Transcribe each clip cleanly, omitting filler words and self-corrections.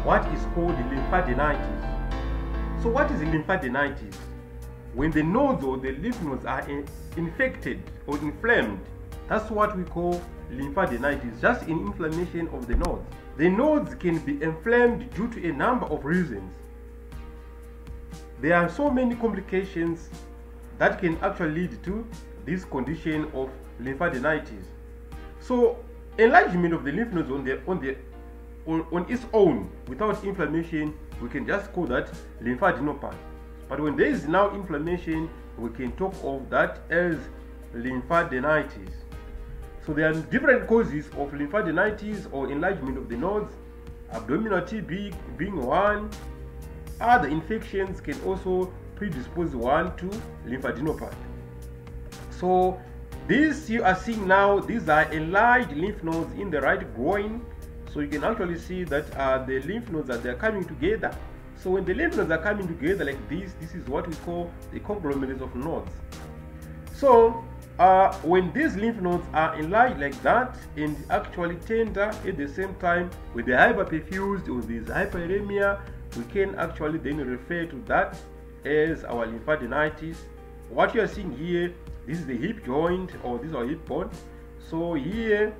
what is called lymphadenitis. So what is lymphadenitis? When the nodes or the lymph nodes are infected or inflamed, that's what we call lymphadenitis, just an inflammation of the nodes. The nodes can be inflamed due to a number of reasons. There are so many complications that can actually lead to this condition of lymphadenitis. So enlargement of the lymph nodes on its own without inflammation, we can just call that lymphadenopathy. But when there is now inflammation, we can talk of that as lymphadenitis. So there are different causes of lymphadenitis or enlargement of the nodes, abdominal TB being one. Other infections can also predispose one to lymphadenopathy. So this you are seeing now, these are enlarged lymph nodes in the right groin. So you can actually see that the lymph nodes they are coming together. So when the lymph nodes are coming together like this is what we call the conglomerate of nodes. So when these lymph nodes are enlarged like that and actually tender at the same time with the hyperperfused or this hyperemia, we can actually then refer to that as our lymphadenitis. What you are seeing here, this is the hip joint or this is our hip bone. So here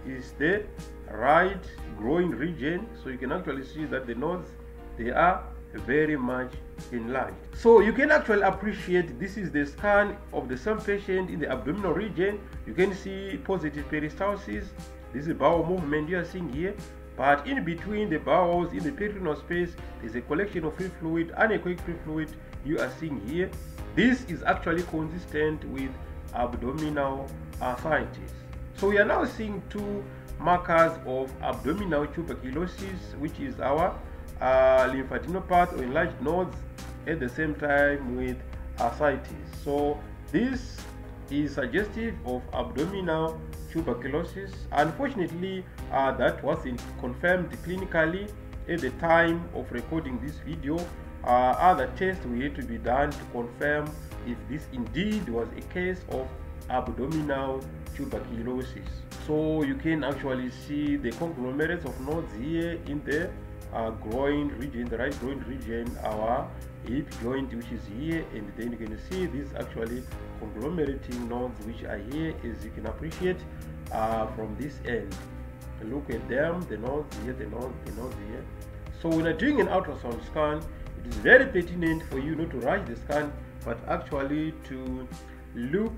is the right groin region. So you can actually see that the nodes, they are very much enlarged. So you can actually appreciate this is the scan of the same patient in the abdominal region. You can see positive peristalsis. This is bowel movement you are seeing here. But in between the bowels, in the peritoneal space, there's a collection of free fluid, anechoic free fluid you are seeing here. This is actually consistent with abdominal ascites. So we are now seeing two markers of abdominal tuberculosis, which is our lymphadenopathy or enlarged nodes at the same time with ascites. So this is suggestive of abdominal tuberculosis. Unfortunately, that wasn't confirmed clinically at the time of recording this video. Other tests will need to be done to confirm if this indeed was a case of abdominal tuberculosis. So you can actually see the conglomerates of nodes here in the groin region, the right groin region, our hip joint which is here, and then you can see these actually conglomerating nodes which are here, as you can appreciate from this end. Look at them, the nodes here, the nodes here. So when you're doing an ultrasound scan, it is very pertinent for you not to rush the scan, but actually to look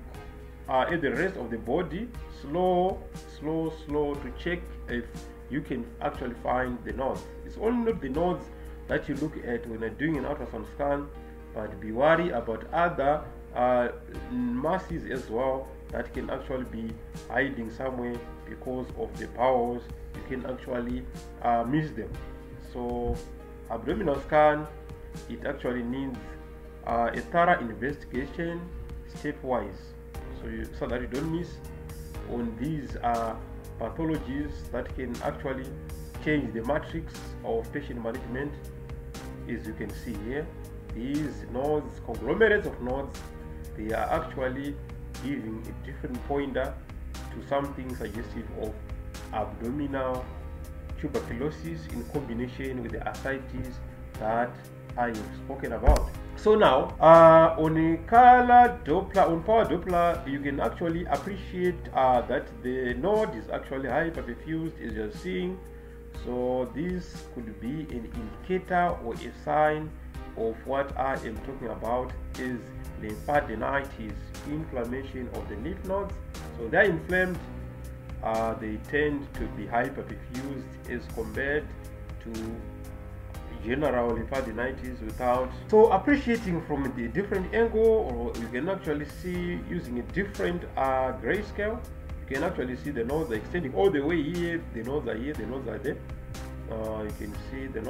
at the rest of the body, slow to check if you can actually find the nodes. It's only not the nodes that you look at when you're doing an ultrasound scan, but be worried about other masses as well that can actually be hiding somewhere because of the bowels. You can actually miss them. So abdominal scan, it actually needs a thorough investigation stepwise, so that you don't miss on these pathologies that can actually change the matrix of patient management. As you can see here, these nodes, conglomerates of nodes, they are actually giving a different pointer to something suggestive of abdominal tuberculosis in combination with the ascites that I have spoken about. So now, on a color Doppler, on power Doppler, you can actually appreciate that the node is actually hyperperfused, as you're seeing. So this could be an indicator or a sign of what I am talking about is lymphadenitis, inflammation of the lymph nodes. So they're inflamed, they tend to be hyperperfused as compared to general lymphadenitis without. So appreciating from the different angle, or you can actually see using a different grayscale, you can actually see the nodes are extending all the way here. The nodes are here, the nodes are there. You can see the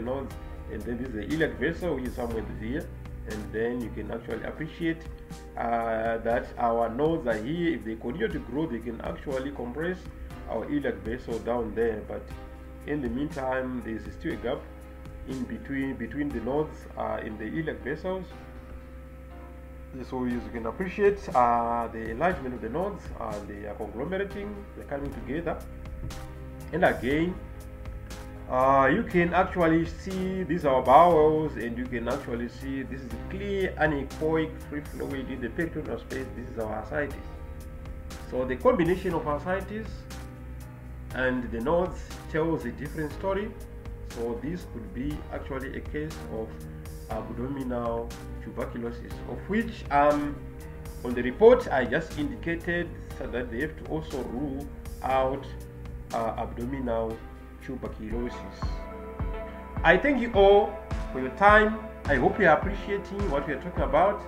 nodes, and then this is the iliac vessel which is somewhere here, and then you can actually appreciate that our nodes are here. If they continue to grow, they can actually compress our iliac vessel down there, but in the meantime there is still a gap in between the nodes in the iliac vessels. So as you can appreciate, the enlargement of the nodes, they are conglomerating, they're coming together, and again You can actually see these are bowels, and you can actually see this is clear anechoic free fluid in the peritoneal space. This is our ascites. So the combination of ascites and the nodes tells a different story. So this could be actually a case of abdominal tuberculosis, of which on the report I just indicated so that they have to also rule out abdominal tuberculosis. I thank you all for your time. I hope you are appreciating what we are talking about.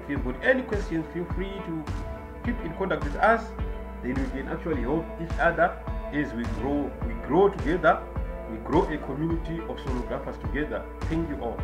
If you've got any questions, feel free to keep in contact with us. Then we can actually help each other as we grow together. We grow a community of sonographers together. Thank you all.